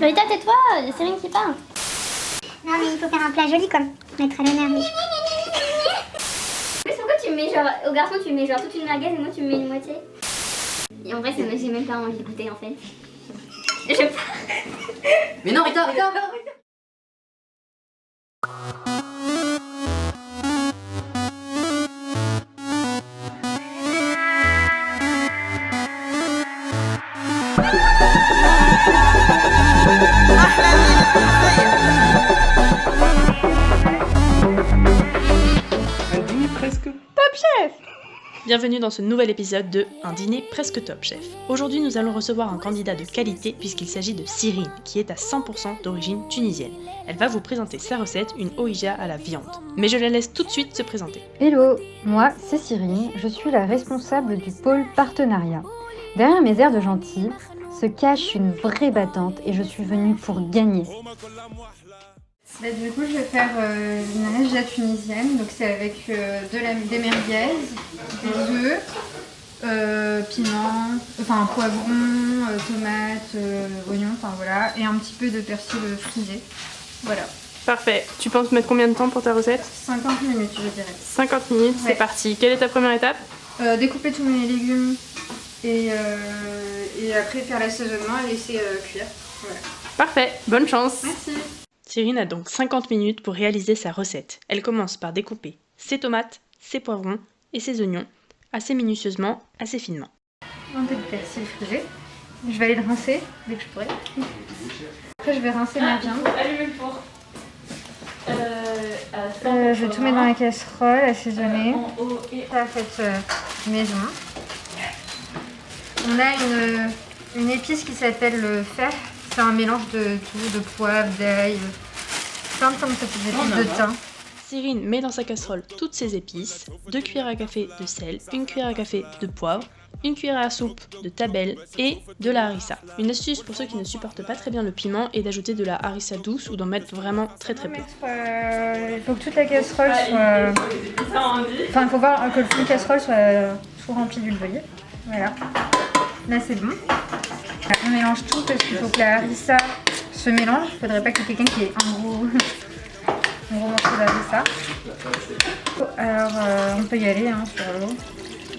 Lolita, tais-toi, c'est Cyrine qui parle. Non mais il faut faire un plat joli comme mettre à l'honneur. Mais... Pourquoi tu mets genre, au garçon tu mets genre toute une merguez et moi tu me mets une moitié? Et en vrai j'ai même pas envie d'écouter en fait. Je pars. Mais non Rita. Un dîner presque top chef. Bienvenue dans ce nouvel épisode de Un dîner presque top chef. Aujourd'hui nous allons recevoir un candidat de qualité puisqu'il s'agit de Cyrine qui est à 100% d'origine tunisienne. Elle va vous présenter sa recette, une oïja à la viande. Mais je la laisse tout de suite se présenter. Hello, moi c'est Cyrine, je suis la responsable du pôle partenariat. Derrière mes airs de gentille se cache une vraie battante et je suis venue pour gagner. Du coup, je vais faire une oïja tunisienne, donc c'est avec des merguez, des œufs, piment, poivron, tomates, oignons, voilà, et un petit peu de persil frisé. Voilà. Parfait. Tu penses mettre combien de temps pour ta recette? 50 minutes, je dirais. 50 minutes, c'est parti. Quelle est ta première étape? Découper tous mes légumes et après faire l'assaisonnement et laisser cuire. Voilà. Parfait, bonne chance. Merci. Cyrine a donc 50 minutes pour réaliser sa recette. Elle commence par découper ses tomates, ses poivrons et ses oignons, assez minutieusement, assez finement. Un peu de persil frisé. Je vais aller le rincer dès que je pourrai. Après, je vais rincer ma viande. Je vais tout mettre dans la casserole, assaisonner. Ça fait maison. On a une épice qui s'appelle le fer. C'est un mélange de tout, de poivre, d'ail, plein de épices de thym. Cyrine met dans sa casserole toutes ses épices, 2 cuillères à café de sel, 1 cuillère à café de poivre, 1 cuillère à soupe de tabelle et de la harissa. Une astuce pour ceux qui ne supportent pas très bien le piment est d'ajouter de la harissa douce ou d'en mettre vraiment très peu. Il faut que toute la casserole soit... il faut voir que le fond de casserole soit tout rempli d'huile d'olive. Voilà. Là c'est bon. On mélange tout parce qu'il faut que la harissa se mélange. Il ne faudrait pas qu'il y ait quelqu'un qui ait un gros morceau d'harissa. Alors on peut y aller sur l'eau.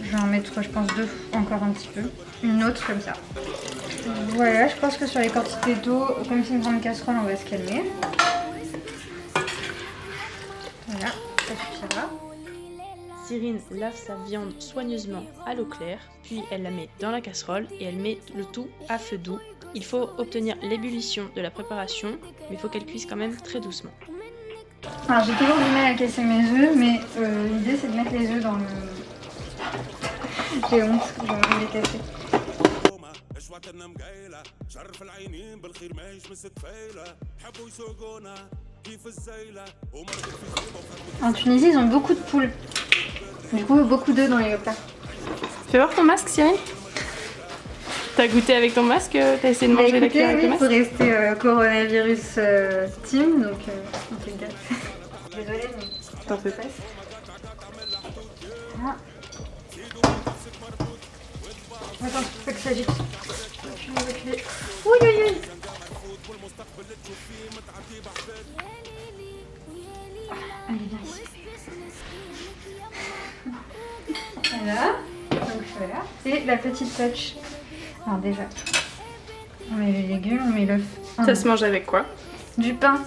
Je vais en mettre je pense 2 encore un petit peu. Une autre comme ça. Voilà, je pense que sur les quantités d'eau, comme c'est une grande casserole, on va se calmer. Voilà, ça suffira. Cyrine lave sa viande soigneusement à l'eau claire, puis elle la met dans la casserole et elle met le tout à feu doux. Il faut obtenir l'ébullition de la préparation, mais il faut qu'elle cuise quand même très doucement. Alors j'ai toujours du mal à casser mes œufs, mais l'idée c'est de mettre les œufs dans le... J'ai honte, j'ai envie de les casser. En Tunisie, ils ont beaucoup de poules. Du coup, beaucoup d'œufs dans les plats. Fais voir ton masque, Cyrine. T'as goûté avec ton masque? T'as essayé de manger la cuillère avec le masque? Il faut rester coronavirus team, donc on fait gaffe. Désolée, mais... T'en fais pas. Ah. Attends, faut que ça agite. Je vais reculer. Oui, oui, oui. Allez, viens ici. Voilà. Donc voilà. Et la petite touch. Alors déjà, on met les légumes, on met l'œuf. Ça se mange avec quoi? Du pain.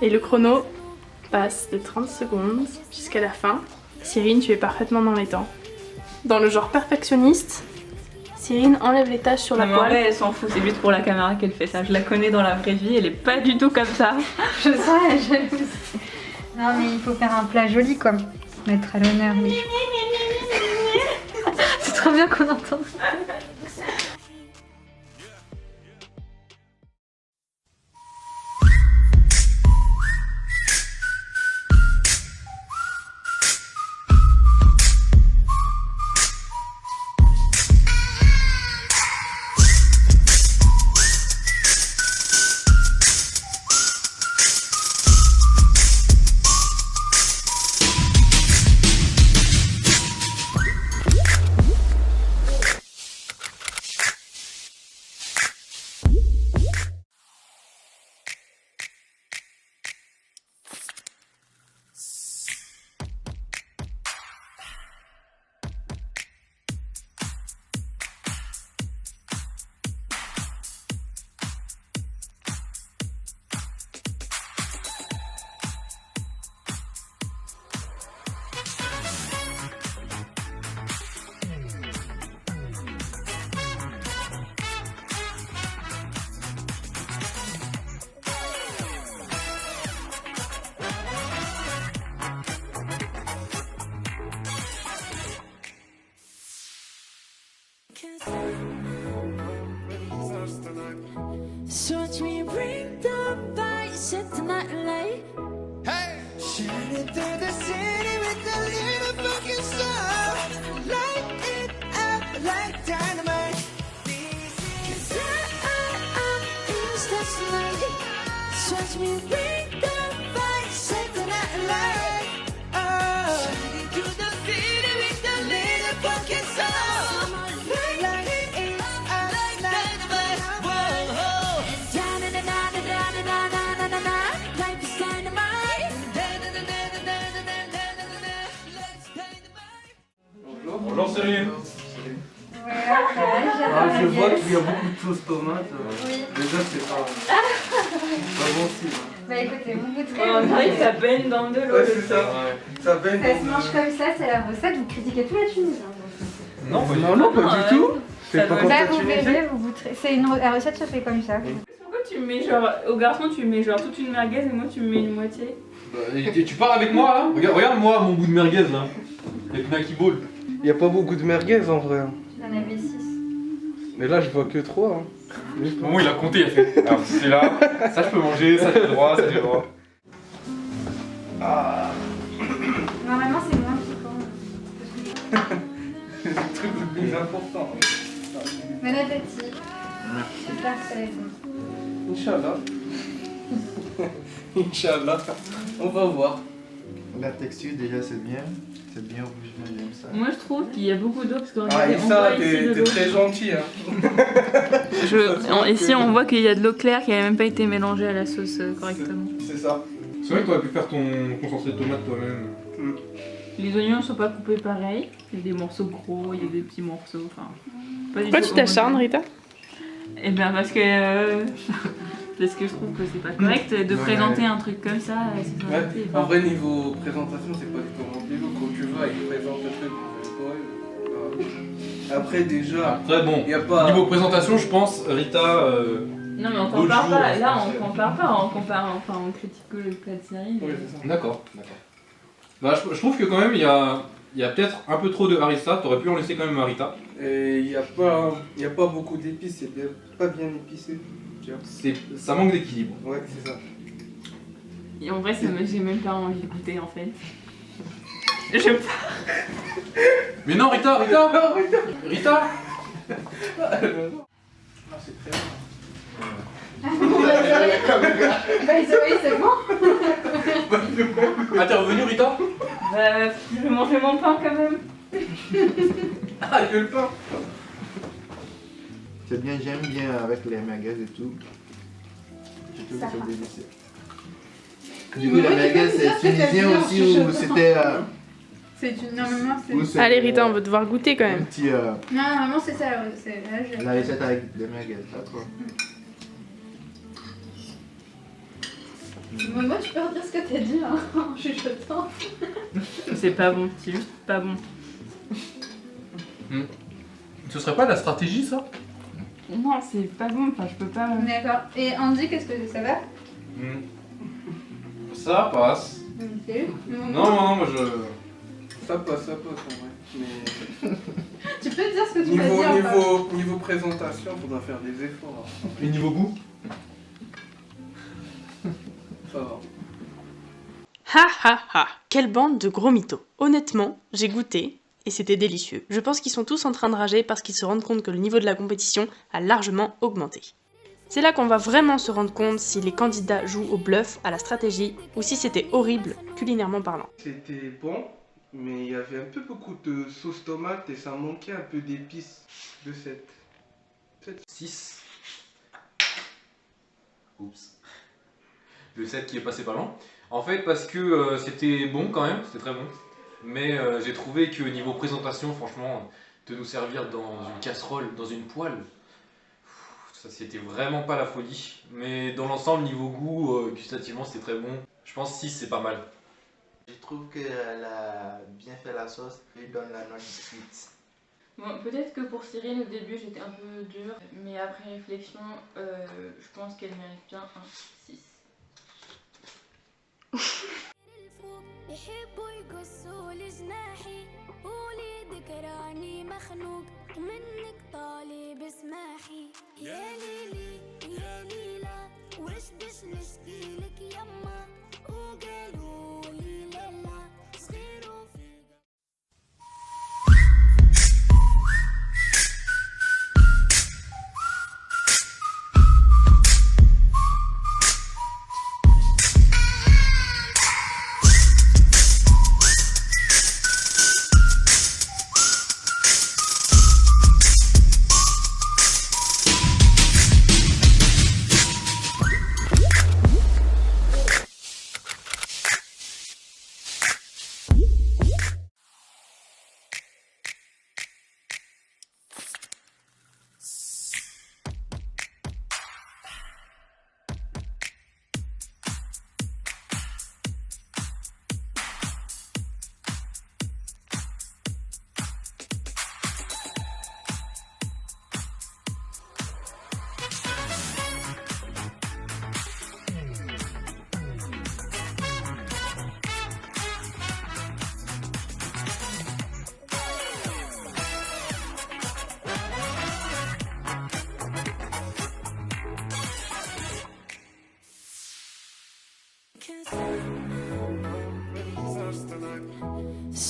Et le chrono passe de 30 secondes jusqu'à la fin. Cyrine, tu es parfaitement dans les temps. Dans le genre perfectionniste, Cyrine enlève les taches sur la poêle. En vrai, elle s'en fout, c'est juste pour la caméra qu'elle fait ça. Je la connais dans la vraie vie, elle est pas du tout comme ça. Je sais, je... Non mais il faut faire un plat joli quoi. Mettre à l'honneur. Mais... C'est trop bien qu'on entend. So watch me bring the fire, set the night light. Hey, shining through the city with a little fucking star. Light it up like dynamite. 'Cause I'm Insta tonight. So watch me bring the fire, set the night light. Oh, shining through the city with a little fucking star. Light it up like dynamite. Whoa, life is dynamite. Bonjour Cyril. Je vois qu'il y a beaucoup de sauce tomate. Déjà, c'est pas bon signe. Bah écoutez, vous goûterez. On dirait que ça baigne dans de l'eau. Ouais, c'est ça. Ça baigne Ça se dans mange comme ça, c'est la recette. Vous critiquez tout la Tunisie. Non, pas du Non, non, pas du tout. C'est Ça pas doit- comme Là, ça vous tu verrez, vous goûterez. La recette se fait comme ça. Pourquoi tu me mets genre. Au garçon, tu me mets genre toute une merguez et moi, tu me mets une moitié? Tu parles avec moi là? Regarde-moi mon bout de merguez là. Les Knacky Ball. Il n'y a pas beaucoup de merguez en vrai. J'en avais 6. Mais là, je vois que 3. Au moment où il a compté, il a fait. Alors c'est là, ça je peux manger, ça j'ai le droit, ça j'ai le droit. Normalement, c'est moins piquant. C'est le truc le plus important. Bon appétit. J'espère que ça va être bon. Inch'Allah. Inch'Allah. On va voir. La texture déjà c'est bien rouge, j'aime ça. Moi, je trouve qu'il y a beaucoup d'eau parce qu'on Ah, on Issa, voit ici de t'es l'eau. très gentil. Hein. Ici, on voit qu'il y a de l'eau claire qui n'a même pas été mélangée à la sauce correctement. C'est ça. C'est vrai que t'aurais pu faire ton concentré de tomate toi-même. Les oignons ne sont pas coupés pareil. Il y a des morceaux gros, il y a des petits morceaux. Enfin, pas du Pourquoi tout tu t'acharnes, homogène. Rita? Eh bien, parce que. Parce que je trouve que c'est pas correct de présenter un truc comme ça. C'est Ouais. arrêté. En vrai, niveau présentation, c'est pas du tout mon niveau. Quand tu vas, ils présentent le truc. Après, déjà, Après bon, il n'y a pas. niveau présentation, je pense Rita. Non, mais on D'autres compare jours, pas. ouais, Là, c'est on compare pas. On compare. Enfin, on critique que le plat de Cyril. Ouais, c'est ça. D'accord. Bah je trouve que quand même il y a peut-être un peu trop de harissa. T'aurais pu en laisser quand même un Rita. Et il n'y a pas beaucoup d'épices, c'est pas bien épicé. Tu vois. Ça manque d'équilibre. Ouais, c'est ça. Et en vrai, j'ai même pas envie de goûter en fait. Je Mais non Rita. Rita. Ah, c'est très bien. Oui, c'est bon. Ah t'es revenu Rita? Bah, je vais manger mon pain quand même. Ah, que le pain. C'est bien, j'aime bien avec les merguez et tout. Je trouve que c'est délicieux. Du coup, les merguez c'est tunisien aussi ou c'était... Normalement, c'est. ou c'est, Allez, Rita, on va devoir goûter quand un même. petit... Non, normalement, c'est ça. Là, je... la recette avec des merguez, d'accord. Moi, tu peux redire ce que t'as dit hein, en chuchotant. C'est pas bon, c'est juste pas bon. Ce serait pas la stratégie ça? Non, c'est pas bon, enfin je peux pas. D'accord. Et Andy, qu'est-ce que ça va? Ça passe. Ok. Non, moi je. Ça passe en vrai. Mais Tu peux dire ce que tu vas dire niveau présentation, faudra faire des efforts. Et niveau goût? Ça va. Ha ha ha, quelle bande de gros mythos. Honnêtement, j'ai goûté et c'était délicieux. Je pense qu'ils sont tous en train de rager parce qu'ils se rendent compte que le niveau de la compétition a largement augmenté. C'est là qu'on va vraiment se rendre compte si les candidats jouent au bluff, à la stratégie, ou si c'était horrible, culinairement parlant. C'était bon, mais il y avait un peu beaucoup de sauce tomate et ça manquait un peu d'épices de cette. 6. Oups. Le 7 qui est passé par là. En fait, parce que c'était bon quand même, c'était très bon. Mais j'ai trouvé que niveau présentation, franchement, de nous servir dans une casserole, dans une poêle, ça c'était vraiment pas la folie. Mais dans l'ensemble, niveau goût, gustativement, c'était très bon. Je pense 6 c'est pas mal. Je trouve qu'elle a bien fait la sauce, elle lui donne la note 8. Bon, peut-être que pour Cyril au début j'étais un peu dure, mais après réflexion, je pense qu'elle mérite bien un 6. يحبوا يقصوا لجناحي قولي ذكراني مخنوق ومنك طالي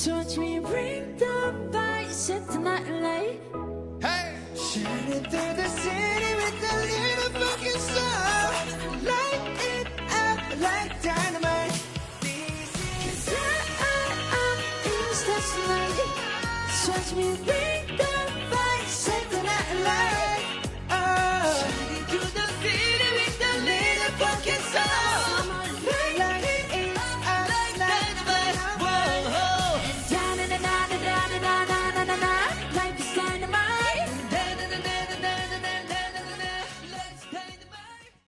So watch me bring the fire, set the night light. Hey! Shining through the city with a little fucking star. Light it up like dynamite. Cause I'm in stars tonight. So watch me bring the